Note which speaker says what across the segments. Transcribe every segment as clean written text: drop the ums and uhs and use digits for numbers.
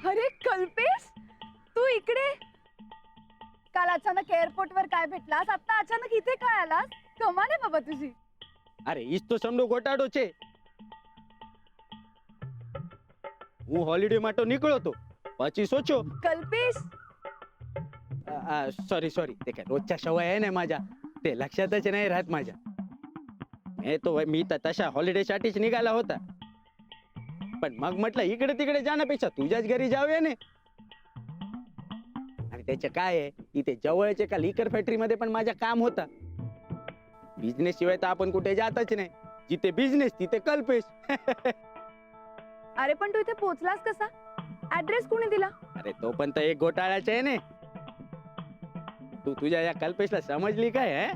Speaker 1: अरे कल्पेश, तू इकडे? काल अचानक एअरपोर्ट वर काय भेटलास, आता अचानक इथे काय आलास? कमाल आहे बाबा तुझी.
Speaker 2: अरे इस तो समडो गोटाडो छे. હું હોલિડે માટે નીકળ્યો તો પછી સોચો
Speaker 1: कल्पेश,
Speaker 2: सॉरी सॉरी ते काय रोजच्या सवय आहे ना माझ्या, ते लक्षातच नाही राहत माझ्या. मी तर तशा हॉलिडेसाठीच निघाला होता, पण मग म्हटलं इकडे तिकडे जाण्यापेक्षा तुझ्याच घरी जाऊया ने. आणि त्याचं काय आहे, इथे जवळच एका लिकर फॅक्टरी मध्ये पण माझं काम होता. बिझनेस शिवाय तर आपण कुठे जातच नाही. जिथे बिझनेस तिथे कल्पेश.
Speaker 1: अरे पण तू इथे पोहोचलास कसा? ऍड्रेस कोणी दिला?
Speaker 2: अरे तो पण तर एक घोटाळाच आहे ने. तू तुझ्या या कल्पेशला समजली काय आहे?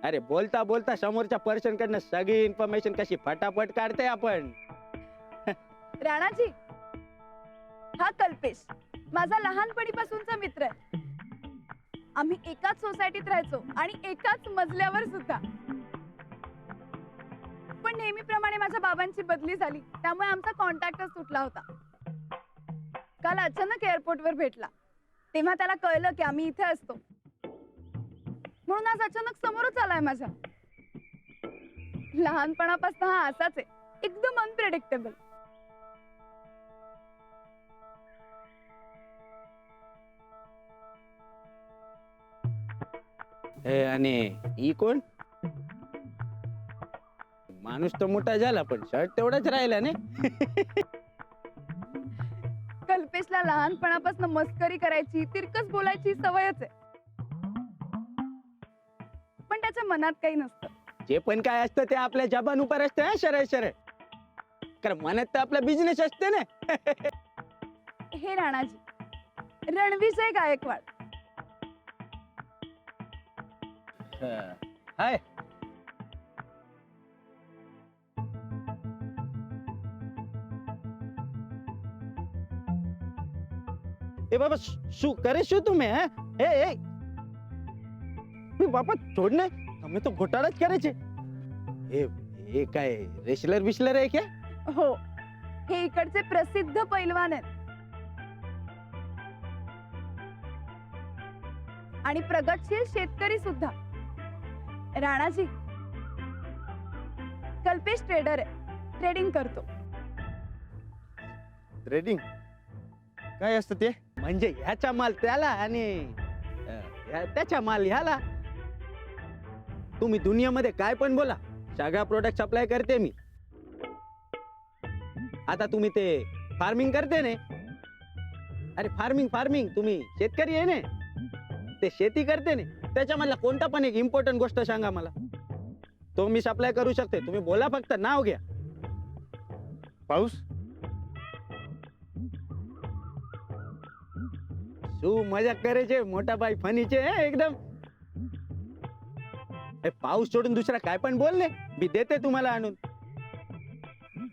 Speaker 2: अरे बोलता बोलता समोरच्या पर्सन कडनं सगळी इन्फॉर्मेशन कशी फटाफट काढते आपण.
Speaker 1: राणाजी, हा कल्पेश माझा लहानपणीपासूनचा मित्र आहे. आम्ही एकाच सोसायटीत राहायचो आणि एकाच मजल्यावर सुद्धा. पण नेहमीप्रमाणे माझ्या बाबांची बदली झाली, त्यामुळे आमचा कॉन्टॅक्टच तुटला होता. काल अचानक एअरपोर्ट वर भेटला, तेव्हा त्याला कळलं की आम्ही इथे असतो, म्हणून आज अचानक समोरच आलाय माझ्या. लहानपणापासून हा असाच आहे, एकदम अनप्रेडिक्टेबल.
Speaker 2: आणि ही कोण? माणूस तर मोठा झाला पण शर्ट तेवढाच राहिला ने.
Speaker 1: कल्पेशला लहानपणापासून मस्करी करायची, तिरकस बोलायची सवयच आहे, पण त्याच्या मनात काही नसतं.
Speaker 2: जे पण काय असतं ते आपल्या जबान उपर असतं. सरळ सरळ, कारण मनात तर आपला बिझनेस असते ना.
Speaker 1: हे राणाजी, रणविजय गायकवाड.
Speaker 2: हाय. ए बाबा શું કરે શું તું? મેં એ એ બાપા છોડ ને, તમે તો ઘોટાળા જ કરે છે. એ काय रेसलर विसलर आहे क्या?
Speaker 1: हो, हे इकडचे प्रसिद्ध पैलवान आहेत आणि प्रगतशील शेतकरी सुद्धा. राणाजी, कल्पेश ट्रेडर आहे, ट्रेडिंग करतो.
Speaker 2: ट्रेडिंग काय असतं ते? म्हणजे ह्याचा माल त्याला आणि त्याचा माल ह्याला. तुम्ही दुनियामध्ये काय पण बोला, सगळा प्रोडक्ट सप्लाय करते मी. आता तुम्ही ते फार्मिंग करते ने. अरे फार्मिंग तुम्ही शेतकरी आहे ने, ते शेती करते ने. त्याच्यामधला कोणता पण एक इम्पॉर्टंट गोष्ट सांगा मला, तो मी सप्लाय करू शकते. तुम्ही बोला, फक्त नाव घ्या.
Speaker 3: पाऊस.
Speaker 2: શું મજાક કરે છે મોટા ભાઈ? ફની છે एकदम. पाऊस सोडून दुसरा काय पण बोल ने, मी देते तुम्हाला आणून.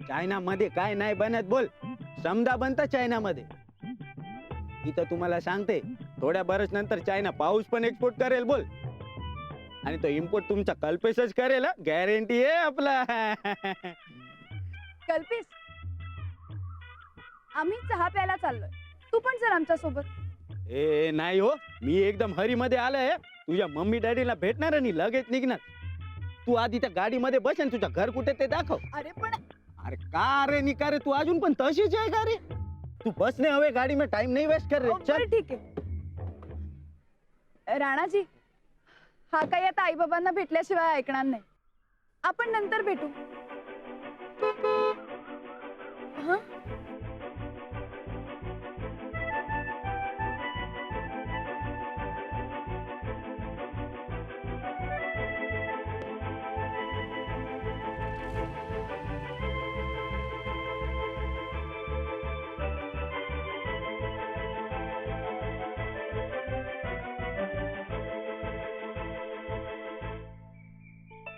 Speaker 2: चायना मध्ये काय नाही बनत बोल, समजा बनता चायना मध्ये. इथं तुम्हाला सांगते, थोड्या बरस नंतर चायना पाऊस पण एक्सपोर्ट करेल बोल. आणि तो इम्पोर्ट तुमचा कल्पेशच करेल, गॅरंटी आहे आपला.
Speaker 1: कल्पेश, आम्ही चहा प्यायला चाललोय, तू पण चल आमच्या सोबत.
Speaker 2: ए नाही हो, मी एकदम हरी मध्ये आलोय. तुझ्या मम्मी डॅडीला भेटणार आणि लगेच निघणार. तू आधी त्या गाडीमध्ये बस आणि तुझं घर कुठे ते दाखव.
Speaker 1: अरे पण
Speaker 2: अरे का रे निका रे, तू अजून पण तशीच आहे का रे? तू बस ने हवे, गाडी में टाइम नहीं वेस्ट कर रे. चल
Speaker 1: बरं, ठीक आहे. राणाजी, हा काही आता आई बाबांना भेटल्याशिवाय ऐकणार नाही. आपण नंतर भेटू. हं?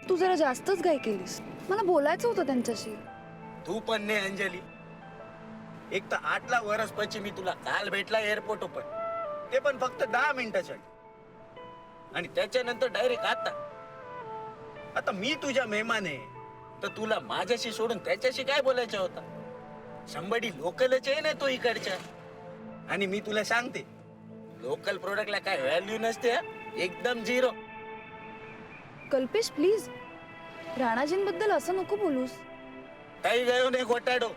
Speaker 1: तू जरा जास्तच घाई केलीस, मला बोलायचं होतं त्यांच्याशी.
Speaker 2: तू पण ने अंजली. एक तर 8 वर्ष પછી मी तुला काल भेटला एअरपोर्ट पर, ते पण फक्त 10 मिनिटासाठी. आणि त्याच्यानंतर डायरेक्ट आता मी तुझ्या मेहमान आहे, तर तुला माझ्याशी सोडून त्याच्याशी काय बोलायचं होतं? संबडी लोकलच आहे ना तो इकडच्या. आणि मी तुला सांगते, लोकल प्रोडक्टला काय व्हॅल्यू नसते हा. एकदम झिरो.
Speaker 1: कल्पेश प्लीज, राणाजींबद्दल असं नको बोलूस.
Speaker 2: काही गयो नाही घोटाडो.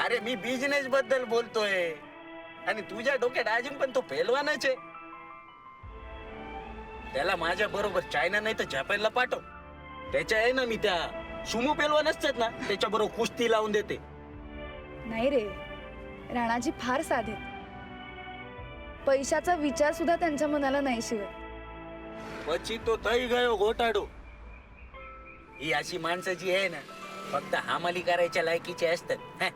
Speaker 2: अरे मी बिझनेस बद्दल बोलतोय आणि तुझ्या डोक्यात अजून पण तो पेलवानच आहे. त्याला माझ्या बरोबर चायना नाही तर जपानला पाठव. त्याच्या आहे ना मी त्या सुमो पेलवान असतात ना त्याच्या बरोबर कुस्ती लावून देते.
Speaker 1: नाही रे, राणाजी फार साधे. पैशाचा विचार सुद्धा त्यांच्या मनाला नाही शिवत.
Speaker 2: પછી તો થઈ ગયો घोटाडो. ही अशी माणसं जी आहे ना फक्त हामाली करायच्या लायकीचे असतात. हं.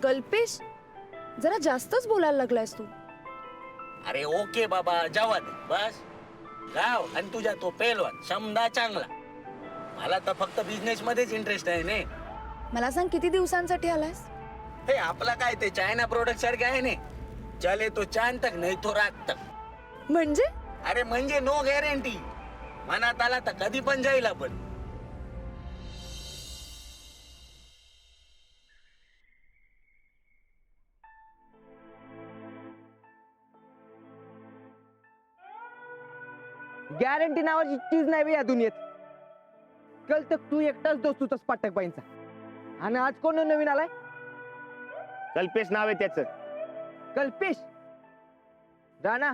Speaker 1: कल्पेश, जरा जास्तच बोलायला लागलायस तू.
Speaker 2: अरे ओके बाबा, जावा दे बस. गाव आणि तुझा तो पेलवान समदा चांगला. मला तर फक्त बिझनेस मध्येच इंटरेस्ट आहे ने.
Speaker 1: मला सांग, किती दिवसांसाठी आलायस?
Speaker 2: हे आपला काय ते चायना प्रोडक्ट सारखे आहे ने. चले तो चांद तक नाही तो रात तक.
Speaker 1: म्हणजे
Speaker 2: अरे म्हणजे नो गॅरंटी. मनात आला तर कधी पण जाईल आपण.
Speaker 4: गॅरंटी नावाची चीज नाही बे या दुनियेत. कल तक तू एकटाच दोस्त होतास पाठकबाईंचा, आणि आज कोण नवीन आलाय?
Speaker 3: कल्पेश नाव आहे त्याचं.
Speaker 4: कल्पेश. राणा,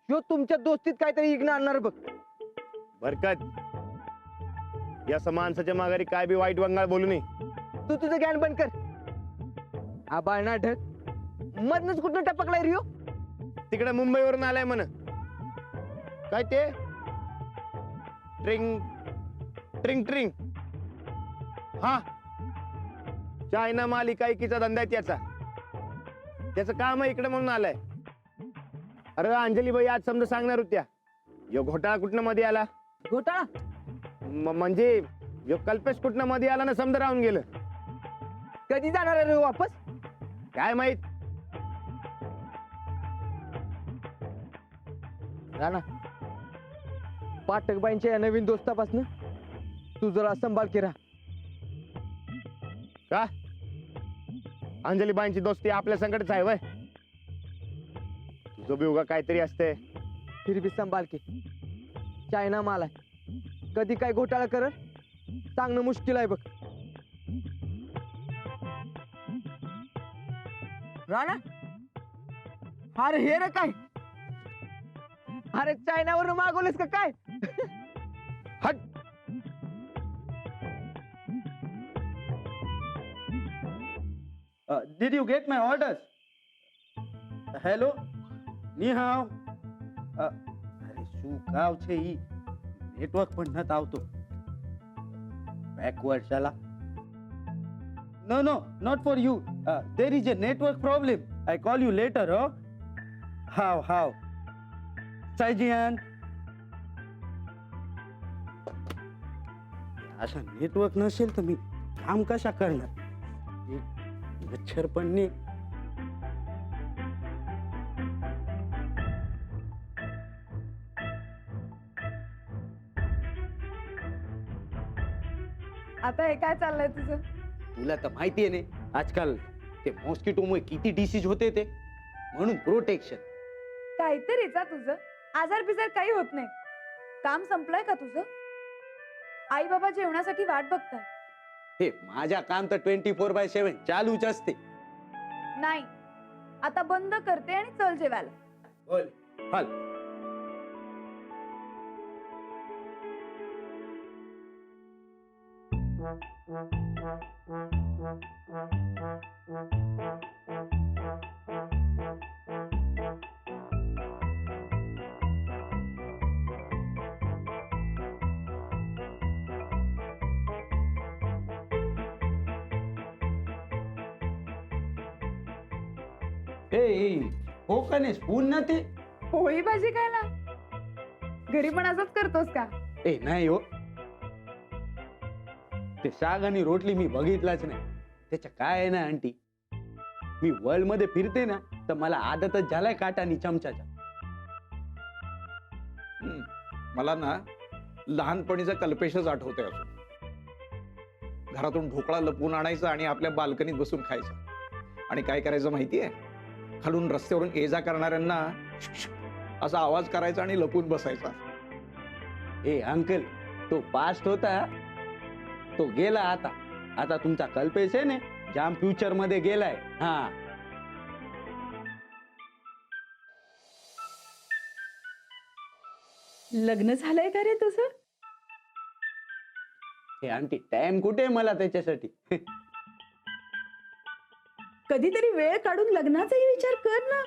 Speaker 4: ह्यो तुमच्या दोस्तीत काहीतरी इग्न आणणार बघ.
Speaker 3: बरकत, या माणसाच्या माघारी काय बी वाईट वंगाळ बोलू नये.
Speaker 4: तू तुझं ज्ञान बंद कर. आबाळ ना ढग मधनच कुठं टपकलाय रिओ?
Speaker 3: तिकडे मुंबईवरून आलाय म्हण. काय ते ट्रिंग ट्रिंग ट्रिंग. हा, चायना मालिकाईकीचा धंदा आहे त्याचा. त्याचं काम आहे इकडे म्हणून आलाय. अरे अंजली बाई आज समजा सांगणार होत्या, यो घोटाळा कुठनं मध्ये आला.
Speaker 4: घोटाळा
Speaker 3: म्हणजे यो कल्पेश कुठनं मध्ये आला ना समजा राहून गेलं.
Speaker 4: कधी जाणार आहे रे वापस?
Speaker 3: काय माहित.
Speaker 4: राणा, पाठकबाईंच्या या नवीन दोस्तापासून तू जरा संभाळ की राहा.
Speaker 3: का अंजली बाईंची दोस्ती आपल्या संकटच आहे वय. तुझं बी उगा काहीतरी असते.
Speaker 4: फिर भी संभाल की. चायना माल आहे, कधी काय घोटाळा करल सांगणं मुश्किल आहे बघ. राणा, अरे हे रे काय? अरे चायनावरून मागवलेस का काय?
Speaker 3: हट.
Speaker 2: Did you get my orders? Hello? ની હાવ. અરે શું ગાવ છે ઈ? નેટવર્ક પણ નત આવતો. Backward ચાલા. No, no, not for you. There is a network problem. I call you later, huh? How? Saijian. असं नेटवर्क नसेल तर मी काम कशा करणार? मच्छर पण नाही.
Speaker 1: आता हे काय चाललंय तुझं?
Speaker 2: तुला तर माहिती आहे ने आजकाल ते मॉस्किटोमुळे किती डिसीज होते ते. म्हणून प्रोटेक्शन.
Speaker 1: काहीतरीच तुझं. आजार बिजार काही होत नाही. काम संपलंय का तुझं? आई बाबा जेवणासाठी वाट बघतात.
Speaker 2: हे माझ्या काम तर 24/7 चालूच असते.
Speaker 1: नाही, आता बंद करते आणि चल जेवायला.
Speaker 2: बोल. हल. हो का नाही स्पून ना ते.
Speaker 1: पोळी भाजी खायला घरी पण असंच करतोस का?
Speaker 2: नाही हो, ते शाग आणि रोटली मी बघितलाच नाही. त्याच्या काय आहे ना आंटी, मी वर्ल्ड मध्ये फिरते ना तर मला आदतच झालाय काटा आणि चमचाचा.
Speaker 5: मला ना लहानपणीचा कल्पेशच आठवते अजून. घरातून ढोकळा लपवून आणायचा आणि आपल्या बाल्कनीत बसून खायचा. आणि काय करायचं माहितीये, खालून रस्त्यावरून ये जा करणाऱ्यांना असा आवाज करायचा आणि लपून बसायचा.
Speaker 2: ए अंकल, तो पास्ट होता, तो गेला. आता आता तुमचा कल्पेश आहे ना, जाम फ्युचर मध्ये गेलाय. हा,
Speaker 6: लग्न झालंय का रे तुझं?
Speaker 2: हे आंटी टाइम कुठे आहे मला त्याच्यासाठी?
Speaker 6: कधीतरी वेळ काढून लग्नाचाही विचार कर ना.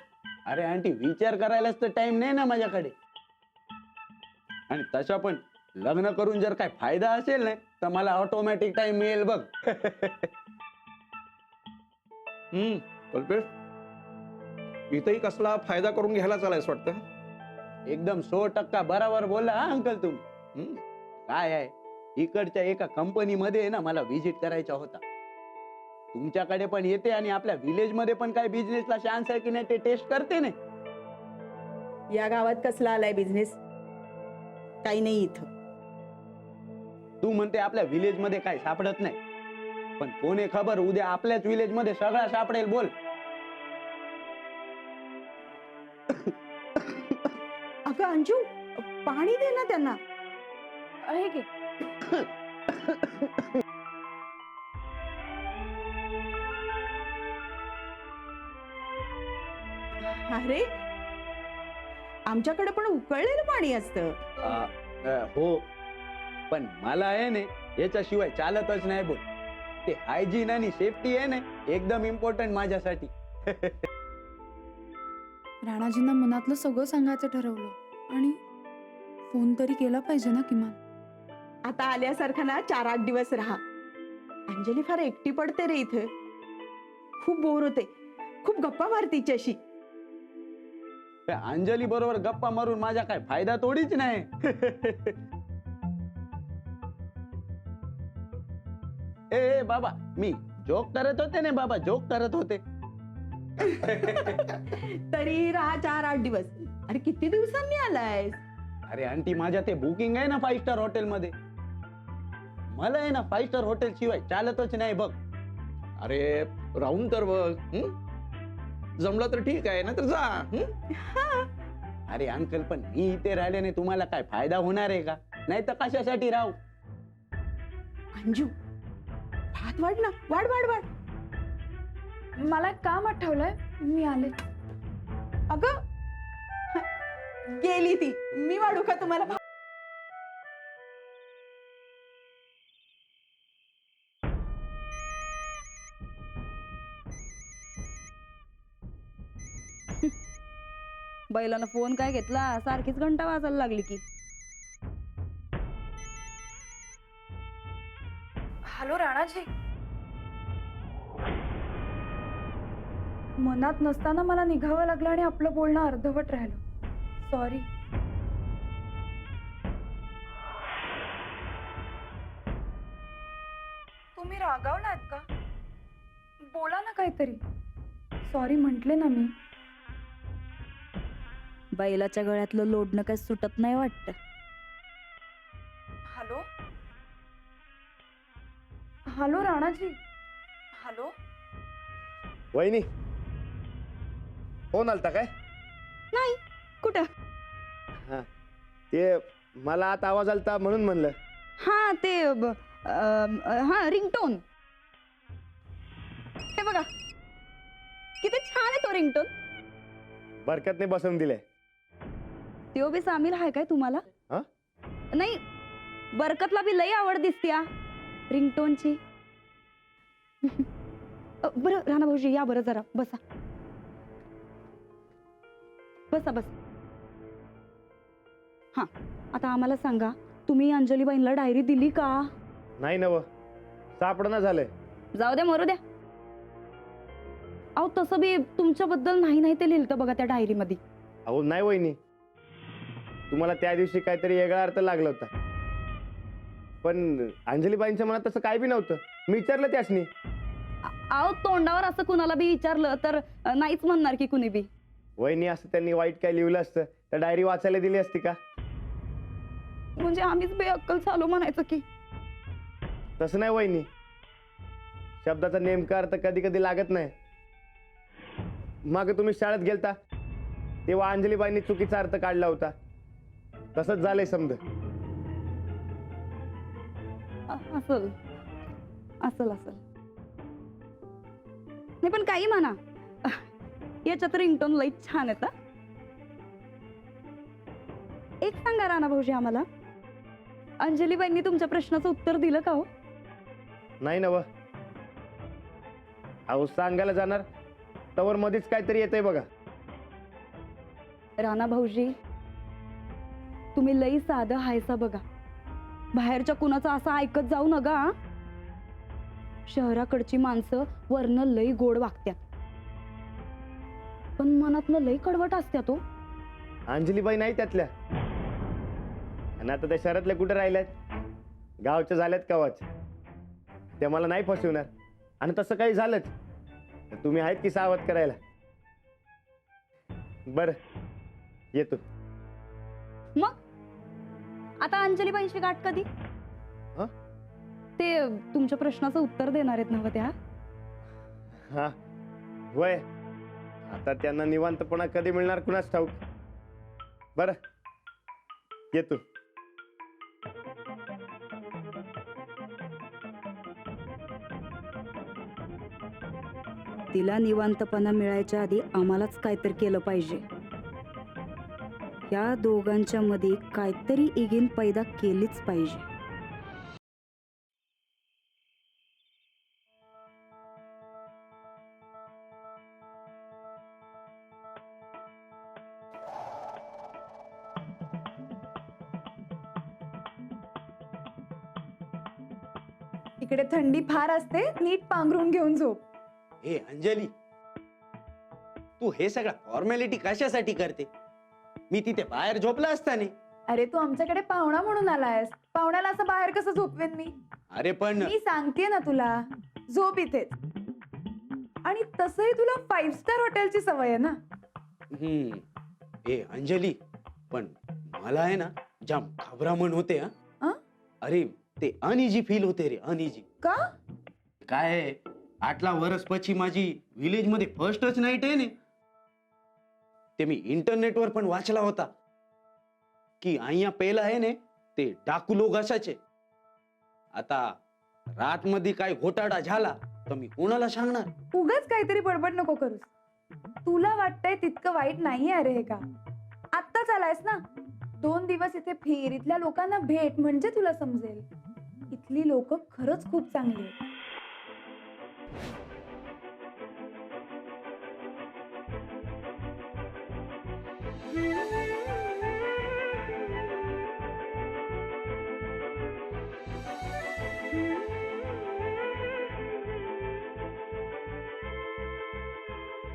Speaker 2: अरे आंटी, विचार करायलाच तर टाइम नाही ना माझ्याकडे. आणि तसा पण लग्न करून जर काय फायदा असेल ना, तर मला ऑटोमॅटिक टाइम मिळेल बघ.
Speaker 5: कल्पेश, इथंही कसला फायदा करून घ्यायला चालायस वाटतं.
Speaker 2: एकदम 100% बरोबर बोलला हा अंकल तुम्ही. काय आहे, इकडच्या एका कंपनीमध्ये ना मला व्हिजिट करायचा होता. तुमच्याकडे पण येते आणि आपल्या विलेज मध्ये पण काय बिझनेसला चान्स आहे की नाही ते टेस्ट करते ना.
Speaker 6: या गावात कसला आलाय बिझनेस? काही नाही इथं.
Speaker 2: तू म्हणते आपल्या विलेज मध्ये काय सापडत नाही, पण कोणी खबर उद्या आपल्याच विलेज मध्ये सगळा सापडेल. बोल.
Speaker 6: अगं अंजू, पाणी दे ना त्यांना.
Speaker 1: आहे की
Speaker 6: अरे, आमच्याकडे पण उकळलेलं पाणी असतं.
Speaker 2: हो, पण मला आहे ना याच्याशिवाय चालतच नाही. बोल, ते हायजीन आणि सेफ्टी आहे ना एकदम इम्पॉर्टंट माझ्यासाठी.
Speaker 7: राणाजींना मनातलं सगळं सांगायचं ठरवलं आणि फोन तरी केला पाहिजे ना किमान.
Speaker 6: आता आल्यासारखा ना 4-8 दिवस राहा. अंजली फार एकटी पडते रे इथं. खूप बोर होते. खूप गप्पा मार तिच्याशी.
Speaker 2: अंजली बरोबर गप्पा मारून माझा काय फायदा थोडीच नाही. ए बाबा, मी जोक करत होते ना बाबा, जोक करत होते.
Speaker 6: तरी राहा 4-8 दिवस. अरे किती दिवसांनी आलायस?
Speaker 2: अरे आंटी, माझ्या ते बुकिंग आहे ना 5 स्टार हॉटेल मध्ये. मला आहे ना 5 स्टार हॉटेल शिवाय चालतच नाही बघ.
Speaker 5: अरे राहून तर बघ. जमलं तर ठीक आहे, ना तर जा.
Speaker 2: अरे अंकल, पण मी इथे राहिल्याने तुम्हाला काय फायदा होणार आहे का? नाही तर कशासाठी राहू?
Speaker 6: अंजू, भात वाढ ना. वाढ वाढ वाढ.
Speaker 1: मला एक काम आठवलंय, मी आले.
Speaker 6: अगं, गेली ती. मी वाढू का तुम्हाला भात?
Speaker 8: बैलानं फोन काय घेतला, सारखीच घंटा वाजायला लागली की.
Speaker 1: हॅलो राणाजी. मनात नसताना मला निघावं लागलं आणि आपलं बोलणं अर्धवट राहिलं. सॉरी. तुम्ही रागावलात का? बोला ना काहीतरी. सॉरी म्हटले ना मी.
Speaker 8: बैलाच्या गळ्यातलं लोडणं काय सुटत नाही वाटतं.
Speaker 1: Hello hello Ranaji. हॅलो.
Speaker 3: वहिनी, फोन आलता काय?
Speaker 8: नाही, कुठं?
Speaker 3: ते मला आता आवाज आलता म्हणून म्हणलं.
Speaker 8: हा, ते हा रिंगटोन. हे बघा, किती छान आहे तो रिंगटोन.
Speaker 3: बरकतने बसवून दिलंय.
Speaker 8: तो बी सामील आहे काय तुम्हाला?
Speaker 3: हा?
Speaker 8: नाही, बरकतला बी लई आवड दिसत्या रिंगटोनची. बरं राणा भाऊजी, या बरं जरा बसा. बसा बस. हा, आता आम्हाला सांगा, तुम्ही अंजलीबाईंना डायरी दिली का?
Speaker 3: नाही नव, सापडणं झालंय.
Speaker 8: जाऊ द्या, मरू द्या. अहो, तसं बी तुमच्याबद्दल नाही ते लिहिलं बघा त्या डायरीमध्ये.
Speaker 3: अहो नाही वहिनी, तुम्हाला त्या दिवशी काहीतरी वेगळा अर्थ लागला होता, पण अंजलीबाईंच्या मनात तसं काय बी नव्हतं. मी विचारलं त्यासनी.
Speaker 8: अहो, तोंडावर असं कुणाला बी विचारलं तर नाहीच म्हणणार की कुणी बी.
Speaker 3: वहिनी, असं त्यांनी वाईट काय लिहिलं असतं तर डायरी वाचायला दिली असती का?
Speaker 8: म्हणजे आम्हीच बेअक्कल झालो म्हणायचं की.
Speaker 3: तसं नाही वहिनी, शब्दाचा नेमका अर्थ कधी कधी लागत नाही. मागे तुम्ही शाळेत गेलता तेव्हा अंजलीबाईंनी चुकीचा अर्थ काढला होता. तसंच झालंय समज.
Speaker 8: असल असल असल नाही पण काही म्हणा, याच्यात रिंगटोन लई छान आहेत. एक सांगा राणा भाऊजी आम्हाला, अंजलीबाईंनी तुमच्या प्रश्नाचं उत्तर दिलं का हो?
Speaker 3: नाही नव. अहो सांगायला जाणार तवर मध्येच काहीतरी येतंय बघा.
Speaker 8: राणा भाऊजी तुम्ही लई साधं हायसा बघा. बाहेरच्या कुणाचं असं ऐकत जाऊ नका हा. शहराकडची माणसं वरनं लई गोड वागत्यात पण मनातनं लई कडवट असत्यात हो.
Speaker 3: अंजलीबाई नाही त्यातल्या. आणि आता त्या शहरातल्या कुठे राहिल्यात? गावच्या झाल्यात कवाच. त्या मला नाही फसवणार. आणि तसं काही झालंच तर तुम्ही आहेत की सावध करायला. बर येतो.
Speaker 8: मग आता अंजलीबाईंची गाठ कधी?
Speaker 3: हं?
Speaker 8: ते तुमच्या प्रश्नाचं उत्तर देणार आहेत ना त्या?
Speaker 3: हा वय आता त्यांना निवांतपणा कधी मिळणार कुणाच ठाऊक. बर येतो.
Speaker 8: तिला निवांतपणा मिळायच्या आधी आम्हालाच काहीतरी केलं पाहिजे. या दोघांच्या मध्ये काहीतरी इगीन पैदा केलीच पाहिजे.
Speaker 1: इकडे थंडी फार असते, नीट पांघरून घेऊन झोप.
Speaker 2: हे अंजली, तू हे सगळं फॉर्मॅलिटी कशासाठी करते? मी तिथे बाहेर झोपला असताना.
Speaker 1: अरे तू आमच्याकडे पाहुणा म्हणून आलायस, पाहुण्याला असं बाहेर कसं झोपवेन मी?
Speaker 2: अरे पण
Speaker 1: मी सांगते ना तुला, झोप इथेच. आणि तसंही तुला 5 स्टार हॉटेलची सवय आहे ना.
Speaker 2: हे अंजली, पण मला आहे ना जाम घाबरामण होते.
Speaker 1: अं?
Speaker 2: अरे ते अनइझी फील होते रे, अनइझी.
Speaker 1: का?
Speaker 2: काय आहे, 8 वर्ष पछि माझी विलेज मध्ये फर्स्टच नाईट आहे ने. ते मी इंटरनेटवर पण वाचला होता की અહીંયા पहिला आहे ने ते डाकू लोक असायचे. आता रात मध्ये काय घोटाळा झाला तर मी कोणाला सांगणार?
Speaker 1: उगाच काहीतरी बडबड नको करूस. तुला वाटतंय तितकं वाईट नाहीये अरे हे का. आत्ताच आलायस ना, 2 दिवस इथे फिर, इथल्या लोकांना भेट, म्हणजे तुला समजेल. इथली लोक खरंच खूप चांगली आहेत.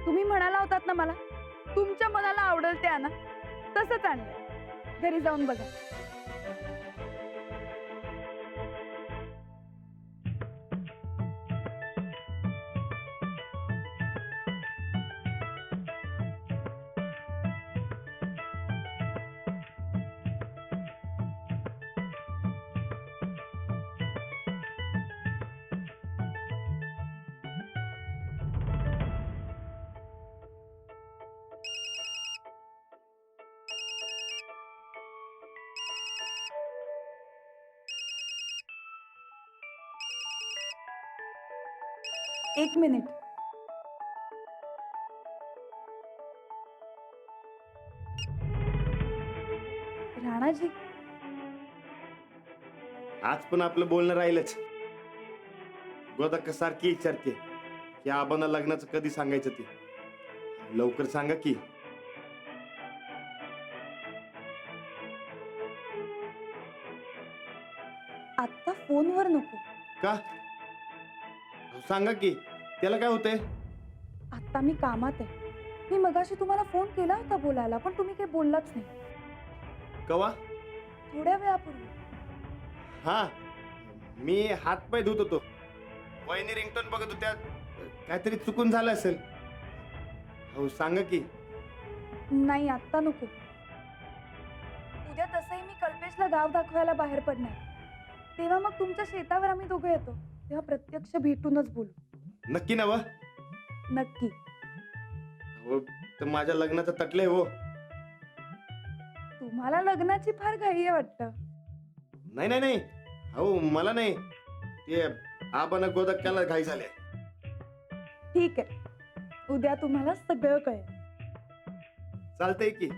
Speaker 1: तुम्ही म्हणाला होतात ना मला, तुमच्या मनाला आवडेल ते आणा. तसंच आणलंय. घरी जाऊन बघा. एक मिनिट. राणाजी,
Speaker 3: आज पण आपलं बोलणं राहिलंच. गोदा सारखी विचारते की आबांना लग्नाचं कधी सांगायचं ते. लवकर सांगा की.
Speaker 1: आता फोनवर नको.
Speaker 3: का? सांगा की, त्याला काय होतंय?
Speaker 1: आता मी कामात आहे. मी मगाशी तुम्हाला फोन केला होता बोलायला, पण तुम्ही काही बोललाच नाही.
Speaker 3: कवा?
Speaker 1: थोड्या वेळापूर्वी.
Speaker 3: हा, मी हात पाय धुत होतो. वहिनी रिंगटोन बघत होत्या. काहीतरी चुकून झालं असेल. हो सांगा की.
Speaker 1: नाही आता नको. उद्या तसंही मी कल्पेशला गाव दाखवायला बाहेर पडणार. तेव्हा मग तुमच्या शेतावर आम्ही दोघं येतो. तेव्हा प्रत्यक्ष भेटूनच बोलू.
Speaker 3: नक्की ना व?
Speaker 1: नक्की.
Speaker 3: हो, तर माझ्या लग्नाचं तटलंय हो.
Speaker 1: तुम्हाला लग्नाची फार घाई आहे वाटतं.
Speaker 3: नाही नाही नाही, हो मला नाही, ते आपण गोदक्याला घाई झाले.
Speaker 1: ठीक आहे, उद्या तुम्हाला सगळं कळेल.
Speaker 3: चालतंय की.